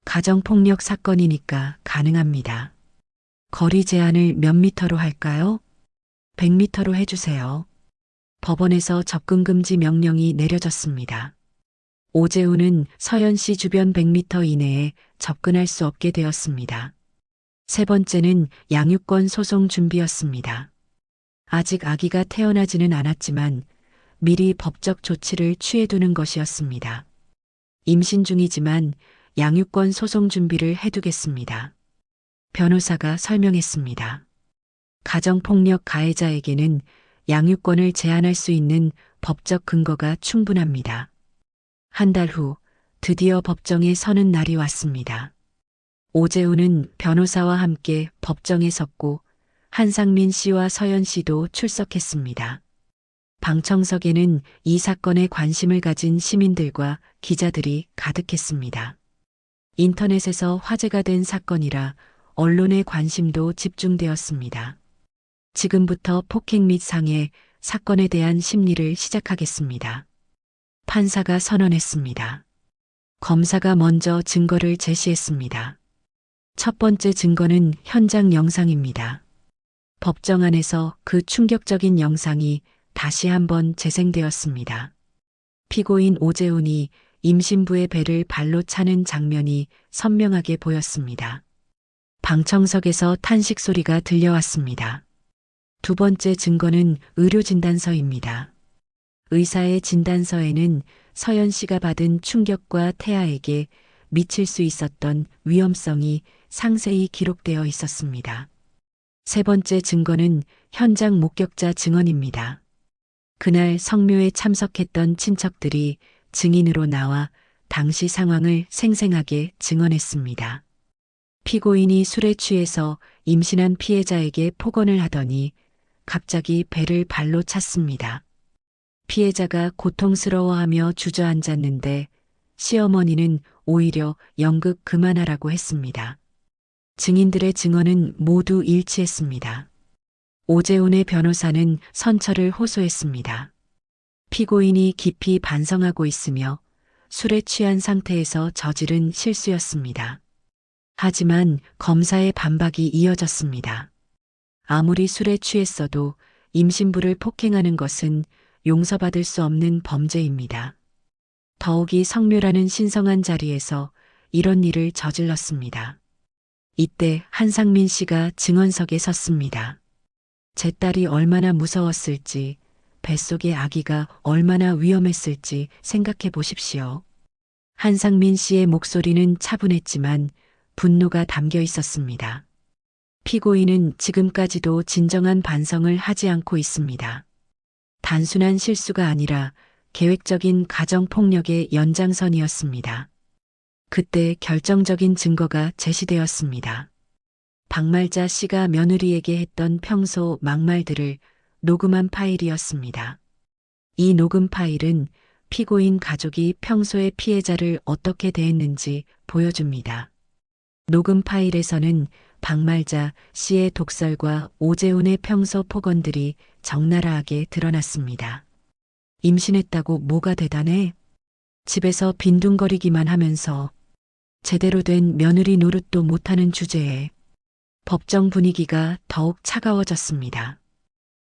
가정폭력 사건이니까 가능합니다. 거리 제한을 몇 미터로 할까요? 100미터로 해주세요. 법원에서 접근금지 명령이 내려졌습니다. 오재훈은 서현 씨 주변 100미터 이내에 접근할 수 없게 되었습니다. 세 번째는 양육권 소송 준비였습니다. 아직 아기가 태어나지는 않았지만 미리 법적 조치를 취해두는 것이었습니다. 임신 중이지만 양육권 소송 준비를 해두겠습니다. 변호사가 설명했습니다. 가정폭력 가해자에게는 양육권을 제한할 수 있는 법적 근거가 충분합니다. 한 달 후 드디어 법정에 서는 날이 왔습니다. 오재훈은 변호사와 함께 법정에 섰고 한상민 씨와 서현 씨도 출석했습니다. 방청석에는 이 사건에 관심을 가진 시민들과 기자들이 가득했습니다. 인터넷에서 화제가 된 사건이라 언론의 관심도 집중되었습니다. 지금부터 폭행 및 상해 사건에 대한 심리를 시작하겠습니다. 판사가 선언했습니다. 검사가 먼저 증거를 제시했습니다. 첫 번째 증거는 현장 영상입니다. 법정 안에서 그 충격적인 영상이 다시 한번 재생되었습니다. 피고인 오재훈이 임신부의 배를 발로 차는 장면이 선명하게 보였습니다. 방청석에서 탄식 소리가 들려왔습니다. 두 번째 증거는 의료진단서입니다. 의사의 진단서에는 서현 씨가 받은 충격과 태아에게 미칠 수 있었던 위험성이 상세히 기록되어 있었습니다. 세 번째 증거는 현장 목격자 증언입니다. 그날 성묘에 참석했던 친척들이 증인으로 나와 당시 상황을 생생하게 증언했습니다. 피고인이 술에 취해서 임신한 피해자에게 폭언을 하더니 갑자기 배를 발로 찼습니다. 피해자가 고통스러워하며 주저앉았는데 시어머니는 오히려 연극 그만하라고 했습니다. 증인들의 증언은 모두 일치했습니다. 오재훈의 변호사는 선처를 호소했습니다. 피고인이 깊이 반성하고 있으며 술에 취한 상태에서 저지른 실수였습니다. 하지만 검사의 반박이 이어졌습니다. 아무리 술에 취했어도 임신부를 폭행하는 것은 용서받을 수 없는 범죄입니다. 더욱이 성묘라는 신성한 자리에서 이런 일을 저질렀습니다. 이때 한상민 씨가 증언석에 섰습니다. 제 딸이 얼마나 무서웠을지, 뱃속의 아기가 얼마나 위험했을지 생각해 보십시오. 한상민 씨의 목소리는 차분했지만 분노가 담겨 있었습니다. 피고인은 지금까지도 진정한 반성을 하지 않고 있습니다. 단순한 실수가 아니라 계획적인 가정폭력의 연장선이었습니다. 그때 결정적인 증거가 제시되었습니다. 박말자 씨가 며느리에게 했던 평소 막말들을 녹음한 파일이었습니다. 이 녹음 파일은 피고인 가족이 평소에 피해자를 어떻게 대했는지 보여줍니다. 녹음 파일에서는 박말자 씨의 독설과 오재훈의 평소 폭언들이 적나라하게 드러났습니다. 임신했다고 뭐가 대단해? 집에서 빈둥거리기만 하면서 제대로 된 며느리 노릇도 못하는 주제에 법정 분위기가 더욱 차가워졌습니다.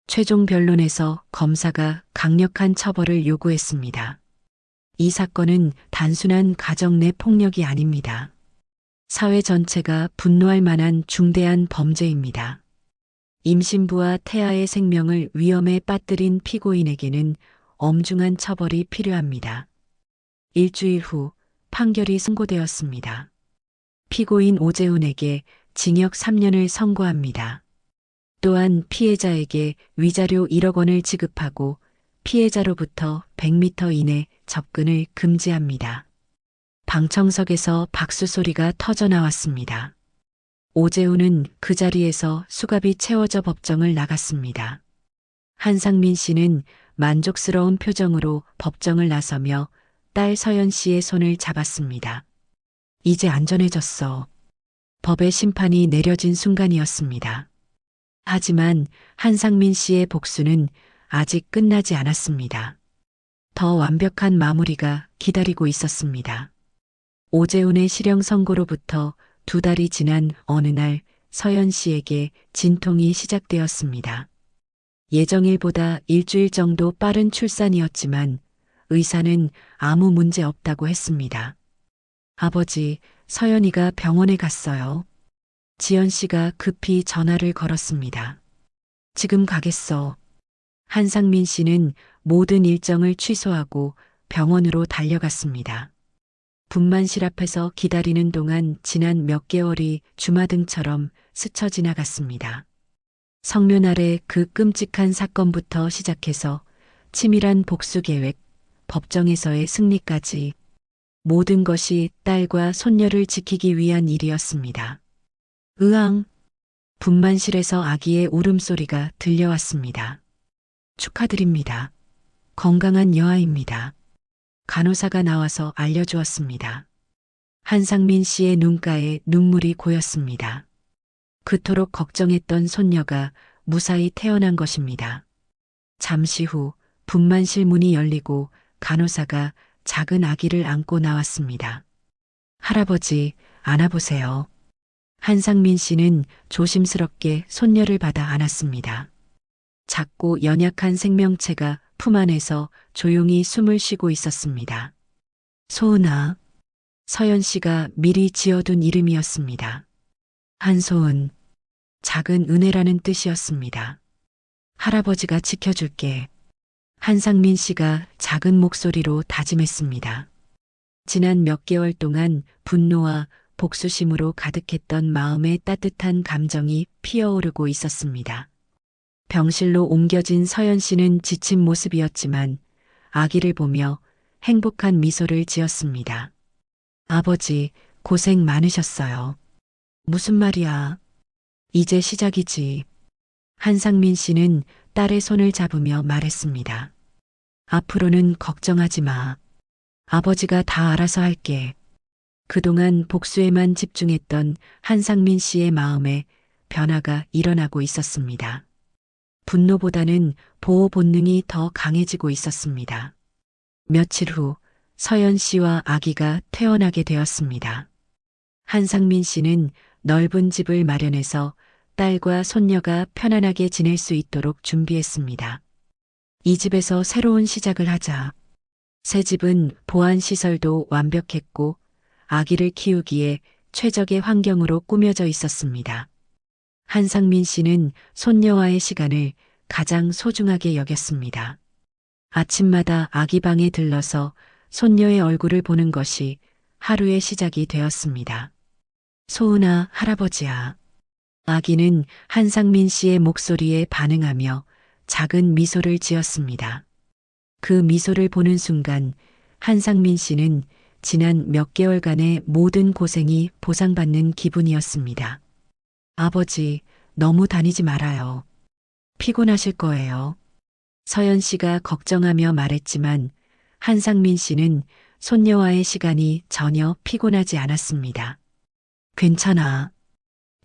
최종 변론에서 검사가 강력한 처벌을 요구했습니다. 이 사건은 단순한 가정 내 폭력이 아닙니다. 사회 전체가 분노할 만한 중대한 범죄입니다. 임신부와 태아의 생명을 위험에 빠뜨린 피고인에게는 엄중한 처벌이 필요합니다. 일주일 후 판결이 선고되었습니다. 피고인 오재훈에게 징역 3년을 선고합니다. 또한 피해자에게 위자료 1억 원을 지급하고 피해자로부터 100m 이내 접근을 금지합니다. 방청석에서 박수 소리가 터져 나왔습니다. 오재훈은 그 자리에서 수갑이 채워져 법정을 나갔습니다. 한상민 씨는 만족스러운 표정으로 법정을 나서며 딸 서연 씨의 손을 잡았습니다. 이제 안전해졌어. 법의 심판이 내려진 순간이었습니다. 하지만 한상민 씨의 복수는 아직 끝나지 않았습니다. 더 완벽한 마무리가 기다리고 있었습니다. 오재훈의 실형 선고로부터 2달이 지난 어느 날 서연 씨에게 진통이 시작되었습니다. 예정일보다 일주일 정도 빠른 출산이었지만 의사는 아무 문제 없다고 했습니다. 아버지, 서연이가 병원에 갔어요. 지연 씨가 급히 전화를 걸었습니다. 지금 가겠어. 한상민 씨는 모든 일정을 취소하고 병원으로 달려갔습니다. 분만실 앞에서 기다리는 동안 지난 몇 개월이 주마등처럼 스쳐 지나갔습니다. 성묘 날의 그 끔찍한 사건부터 시작해서 치밀한 복수 계획, 법정에서의 승리까지 모든 것이 딸과 손녀를 지키기 위한 일이었습니다. 으앙! 분만실에서 아기의 울음소리가 들려왔습니다. 축하드립니다. 건강한 여아입니다. 간호사가 나와서 알려주었습니다. 한상민 씨의 눈가에 눈물이 고였습니다. 그토록 걱정했던 손녀가 무사히 태어난 것입니다. 잠시 후 분만실 문이 열리고 간호사가 작은 아기를 안고 나왔습니다. 할아버지, 안아보세요. 한상민 씨는 조심스럽게 손녀를 받아 안았습니다. 작고 연약한 생명체가 품 안에서 조용히 숨을 쉬고 있었습니다. 소은아. 서연 씨가 미리 지어둔 이름이었습니다. 한소은. 작은 은혜라는 뜻이었습니다. 할아버지가 지켜줄게. 한상민 씨가 작은 목소리로 다짐했습니다. 지난 몇 개월 동안 분노와 복수심으로 가득했던 마음의 따뜻한 감정이 피어오르고 있었습니다. 병실로 옮겨진 서연 씨는 지친 모습이었지만 아기를 보며 행복한 미소를 지었습니다. 아버지, 고생 많으셨어요. 무슨 말이야? 이제 시작이지. 한상민 씨는 딸의 손을 잡으며 말했습니다. 앞으로는 걱정하지 마. 아버지가 다 알아서 할게. 그동안 복수에만 집중했던 한상민 씨의 마음에 변화가 일어나고 있었습니다. 분노보다는 보호 본능이 더 강해지고 있었습니다. 며칠 후 서연 씨와 아기가 태어나게 되었습니다. 한상민 씨는 넓은 집을 마련해서 딸과 손녀가 편안하게 지낼 수 있도록 준비했습니다. 이 집에서 새로운 시작을 하자. 새 집은 보안시설도 완벽했고 아기를 키우기에 최적의 환경으로 꾸며져 있었습니다. 한상민 씨는 손녀와의 시간을 가장 소중하게 여겼습니다. 아침마다 아기 방에 들러서 손녀의 얼굴을 보는 것이 하루의 시작이 되었습니다. 소은아, 할아버지야. 아기는 한상민 씨의 목소리에 반응하며 작은 미소를 지었습니다. 그 미소를 보는 순간 한상민 씨는 지난 몇 개월간의 모든 고생이 보상받는 기분이었습니다. 아버지, 너무 다니지 말아요. 피곤하실 거예요. 서연 씨가 걱정하며 말했지만 한상민 씨는 손녀와의 시간이 전혀 피곤하지 않았습니다. 괜찮아.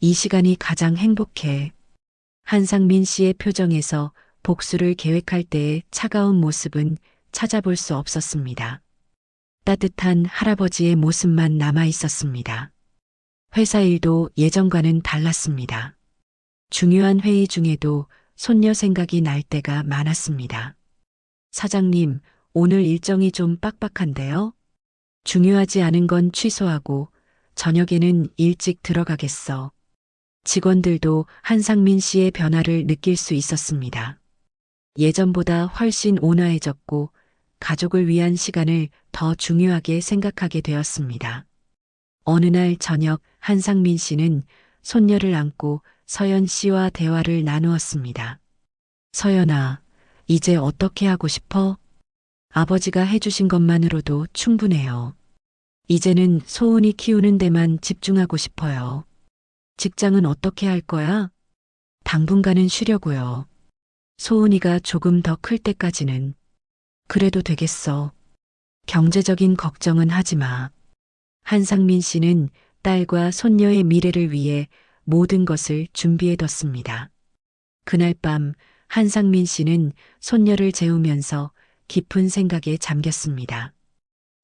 이 시간이 가장 행복해. 한상민 씨의 표정에서 복수를 계획할 때의 차가운 모습은 찾아볼 수 없었습니다. 따뜻한 할아버지의 모습만 남아 있었습니다. 회사 일도 예전과는 달랐습니다. 중요한 회의 중에도 손녀 생각이 날 때가 많았습니다. 사장님, 오늘 일정이 좀 빡빡한데요? 중요하지 않은 건 취소하고 저녁에는 일찍 들어가겠어. 직원들도 한상민 씨의 변화를 느낄 수 있었습니다. 예전보다 훨씬 온화해졌고 가족을 위한 시간을 더 중요하게 생각하게 되었습니다. 어느 날 저녁 한상민 씨는 손녀를 안고 서연 씨와 대화를 나누었습니다. 서연아, 이제 어떻게 하고 싶어? 아버지가 해주신 것만으로도 충분해요. 이제는 소은이 키우는 데만 집중하고 싶어요. 직장은 어떻게 할 거야? 당분간은 쉬려고요. 소은이가 조금 더 클 때까지는. 그래도 되겠어. 경제적인 걱정은 하지 마. 한상민 씨는 딸과 손녀의 미래를 위해 모든 것을 준비해뒀습니다. 그날 밤 한상민 씨는 손녀를 재우면서 깊은 생각에 잠겼습니다.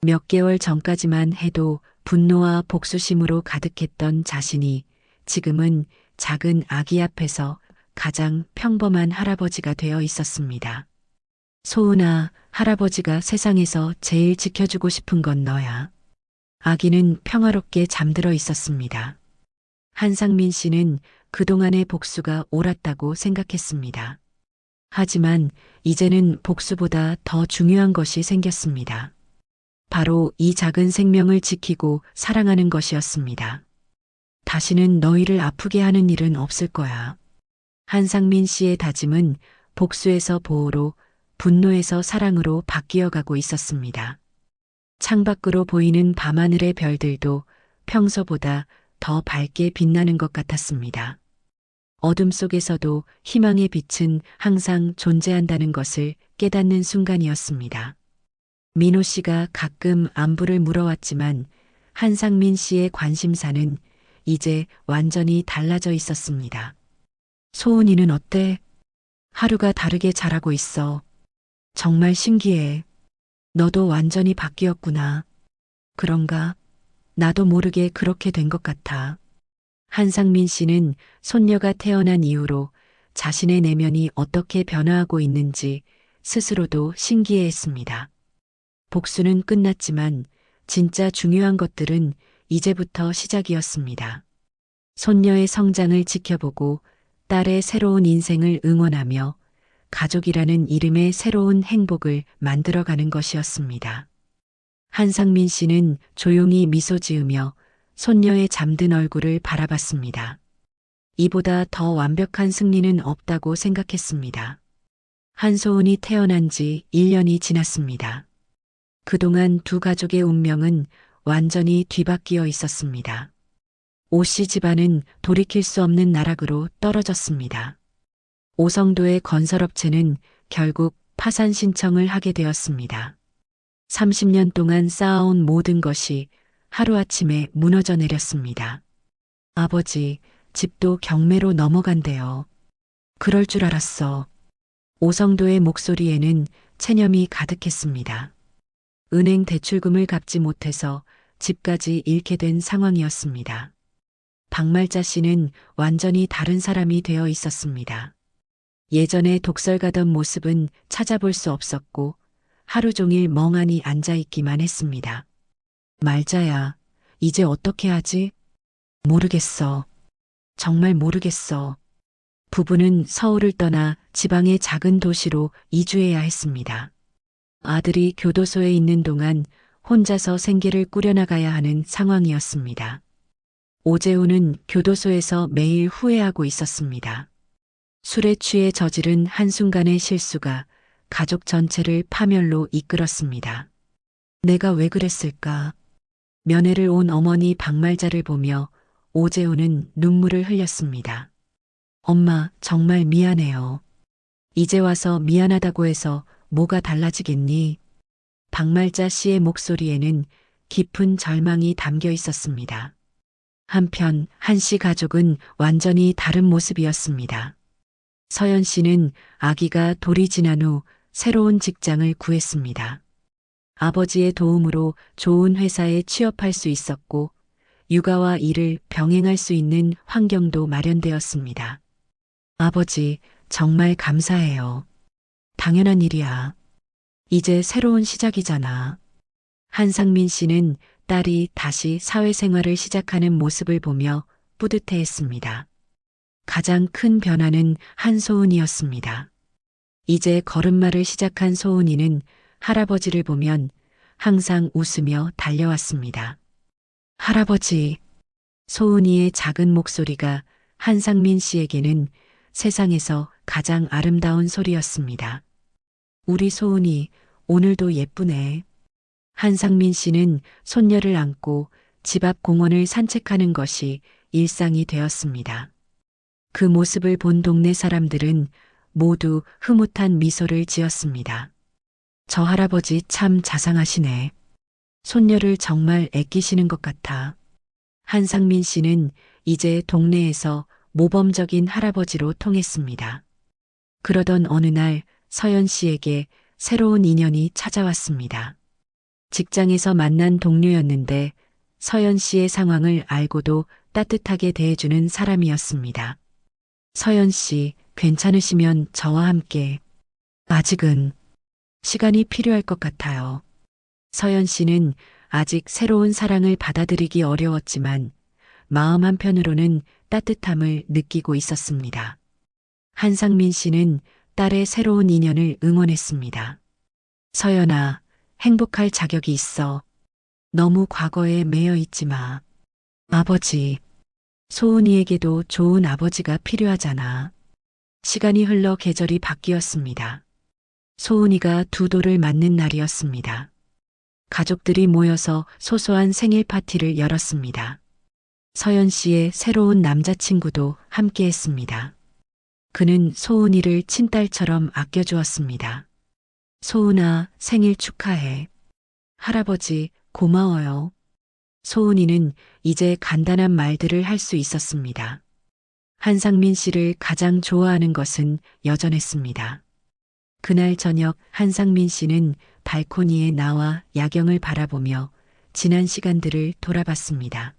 몇 개월 전까지만 해도 분노와 복수심으로 가득했던 자신이 지금은 작은 아기 앞에서 가장 평범한 할아버지가 되어 있었습니다. 소은아, 할아버지가 세상에서 제일 지켜주고 싶은 건 너야. 아기는 평화롭게 잠들어 있었습니다. 한상민 씨는 그동안의 복수가 옳았다고 생각했습니다. 하지만 이제는 복수보다 더 중요한 것이 생겼습니다. 바로 이 작은 생명을 지키고 사랑하는 것이었습니다. 다시는 너희를 아프게 하는 일은 없을 거야. 한상민 씨의 다짐은 복수에서 보호로, 분노에서 사랑으로 바뀌어가고 있었습니다. 창밖으로 보이는 밤하늘의 별들도 평소보다 더 밝게 빛나는 것 같았습니다. 어둠 속에서도 희망의 빛은 항상 존재한다는 것을 깨닫는 순간이었습니다. 민호 씨가 가끔 안부를 물어왔지만 한상민 씨의 관심사는 이제 완전히 달라져 있었습니다. 소은이는 어때? 하루가 다르게 자라고 있어. 정말 신기해. 너도 완전히 바뀌었구나. 그런가? 나도 모르게 그렇게 된 것 같아. 한상민 씨는 손녀가 태어난 이후로 자신의 내면이 어떻게 변화하고 있는지 스스로도 신기해했습니다. 복수는 끝났지만 진짜 중요한 것들은 이제부터 시작이었습니다. 손녀의 성장을 지켜보고 딸의 새로운 인생을 응원하며 가족이라는 이름의 새로운 행복을 만들어가는 것이었습니다. 한상민 씨는 조용히 미소 지으며 손녀의 잠든 얼굴을 바라봤습니다. 이보다 더 완벽한 승리는 없다고 생각했습니다. 한소은이 태어난 지 1년이 지났습니다. 그동안 두 가족의 운명은 완전히 뒤바뀌어 있었습니다. 오씨 집안은 돌이킬 수 없는 나락으로 떨어졌습니다. 오성도의 건설업체는 결국 파산 신청을 하게 되었습니다. 30년 동안 쌓아온 모든 것이 하루아침에 무너져 내렸습니다. 아버지, 집도 경매로 넘어간대요. 그럴 줄 알았어. 오성도의 목소리에는 체념이 가득했습니다. 은행 대출금을 갚지 못해서 집까지 잃게 된 상황이었습니다. 박말자 씨는 완전히 다른 사람이 되어 있었습니다. 예전에 독설 가던 모습은 찾아볼 수 없었고 하루 종일 멍하니 앉아있기만 했습니다. 말자야, 이제 어떻게 하지? 모르겠어. 정말 모르겠어. 부부는 서울을 떠나 지방의 작은 도시로 이주해야 했습니다. 아들이 교도소에 있는 동안 혼자서 생계를 꾸려나가야 하는 상황이었습니다. 오재훈은 교도소에서 매일 후회하고 있었습니다. 술에 취해 저지른 한순간의 실수가 가족 전체를 파멸로 이끌었습니다. 내가 왜 그랬을까? 면회를 온 어머니 박말자를 보며 오재훈은 눈물을 흘렸습니다. 엄마, 정말 미안해요. 이제 와서 미안하다고 해서 뭐가 달라지겠니? 박말자 씨의 목소리에는 깊은 절망이 담겨 있었습니다. 한편 한 씨 가족은 완전히 다른 모습이었습니다. 서연 씨는 아기가 돌이 지난 후 새로운 직장을 구했습니다. 아버지의 도움으로 좋은 회사에 취업할 수 있었고 육아와 일을 병행할 수 있는 환경도 마련되었습니다. 아버지, 정말 감사해요. 당연한 일이야. 이제 새로운 시작이잖아. 한상민 씨는 딸이 다시 사회생활을 시작하는 모습을 보며 뿌듯해했습니다. 가장 큰 변화는 한소은이었습니다. 이제 걸음마를 시작한 소은이는 할아버지를 보면 항상 웃으며 달려왔습니다. 할아버지, 소은이의 작은 목소리가 한상민 씨에게는 세상에서 가장 아름다운 소리였습니다. 우리 소은이 오늘도 예쁘네. 한상민 씨는 손녀를 안고 집 앞 공원을 산책하는 것이 일상이 되었습니다. 그 모습을 본 동네 사람들은 모두 흐뭇한 미소를 지었습니다. 저 할아버지 참 자상하시네. 손녀를 정말 아끼시는 것 같아. 한상민 씨는 이제 동네에서 모범적인 할아버지로 통했습니다. 그러던 어느 날 서연 씨에게 새로운 인연이 찾아왔습니다. 직장에서 만난 동료였는데 서연 씨의 상황을 알고도 따뜻하게 대해주는 사람이었습니다. 서연 씨, 괜찮으시면 저와 함께. 아직은 시간이 필요할 것 같아요. 서연 씨는 아직 새로운 사랑을 받아들이기 어려웠지만 마음 한편으로는 따뜻함을 느끼고 있었습니다. 한상민 씨는 딸의 새로운 인연을 응원했습니다. 서연아, 행복할 자격이 있어. 너무 과거에 매여 있지 마. 아버지, 소은이에게도 좋은 아버지가 필요하잖아. 시간이 흘러 계절이 바뀌었습니다. 소은이가 두 돌을 맞는 날이었습니다. 가족들이 모여서 소소한 생일 파티를 열었습니다. 서연 씨의 새로운 남자친구도 함께했습니다. 그는 소은이를 친딸처럼 아껴주었습니다. 소은아, 생일 축하해. 할아버지, 고마워요. 소은이는 이제 간단한 말들을 할 수 있었습니다. 한상민 씨를 가장 좋아하는 것은 여전했습니다. 그날 저녁 한상민 씨는 발코니에 나와 야경을 바라보며 지난 시간들을 돌아봤습니다.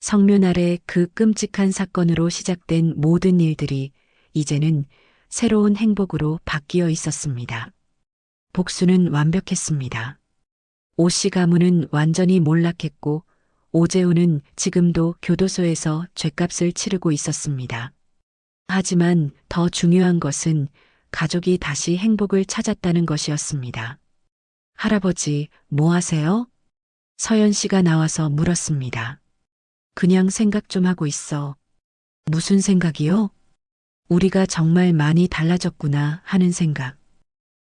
성묘 날의 그 끔찍한 사건으로 시작된 모든 일들이 이제는 새로운 행복으로 바뀌어 있었습니다. 복수는 완벽했습니다. 오씨 가문은 완전히 몰락했고 오재우는 지금도 교도소에서 죗값을 치르고 있었습니다. 하지만 더 중요한 것은 가족이 다시 행복을 찾았다는 것이었습니다. 할아버지, 뭐 하세요? 서연 씨가 나와서 물었습니다. 그냥 생각 좀 하고 있어. 무슨 생각이요? 우리가 정말 많이 달라졌구나 하는 생각.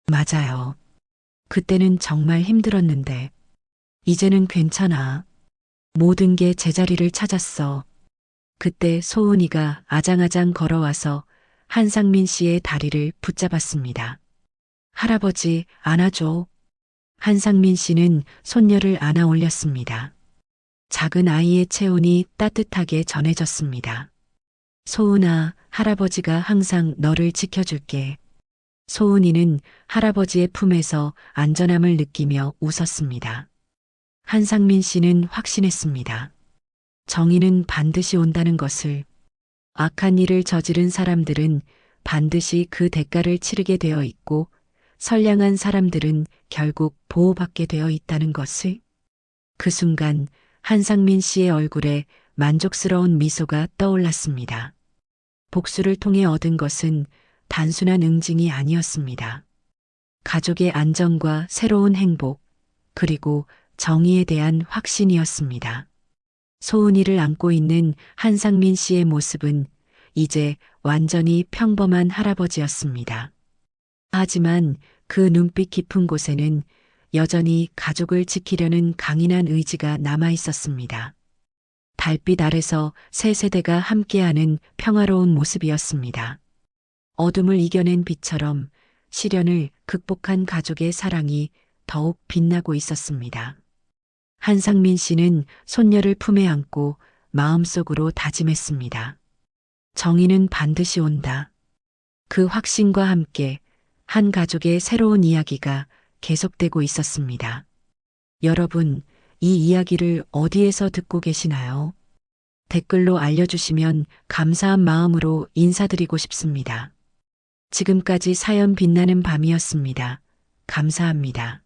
맞아요. 그때는 정말 힘들었는데 이제는 괜찮아. 모든 게 제자리를 찾았어. 그때 소은이가 아장아장 걸어와서 한상민 씨의 다리를 붙잡았습니다. 할아버지, 안아줘. 한상민 씨는 손녀를 안아 올렸습니다. 작은 아이의 체온이 따뜻하게 전해졌습니다. 소은아, 할아버지가 항상 너를 지켜줄게. 소은이는 할아버지의 품에서 안전함을 느끼며 웃었습니다. 한상민 씨는 확신했습니다. 정의는 반드시 온다는 것을. 악한 일을 저지른 사람들은 반드시 그 대가를 치르게 되어 있고 선량한 사람들은 결국 보호받게 되어 있다는 것을. 그 순간 한상민 씨의 얼굴에 만족스러운 미소가 떠올랐습니다. 복수를 통해 얻은 것은 단순한 응징이 아니었습니다. 가족의 안정과 새로운 행복, 그리고 정의에 대한 확신이었습니다. 소은이를 안고 있는 한상민 씨의 모습은 이제 완전히 평범한 할아버지였습니다. 하지만 그 눈빛 깊은 곳에는 여전히 가족을 지키려는 강인한 의지가 남아 있었습니다. 달빛 아래서 세 세대가 함께하는 평화로운 모습이었습니다. 어둠을 이겨낸 빛처럼 시련을 극복한 가족의 사랑이 더욱 빛나고 있었습니다. 한상민 씨는 손녀를 품에 안고 마음속으로 다짐했습니다. 정의는 반드시 온다. 그 확신과 함께 한 가족의 새로운 이야기가 계속되고 있었습니다. 여러분, 이 이야기를 어디에서 듣고 계시나요? 댓글로 알려주시면 감사한 마음으로 인사드리고 싶습니다. 지금까지 사연 빛나는 밤이었습니다. 감사합니다.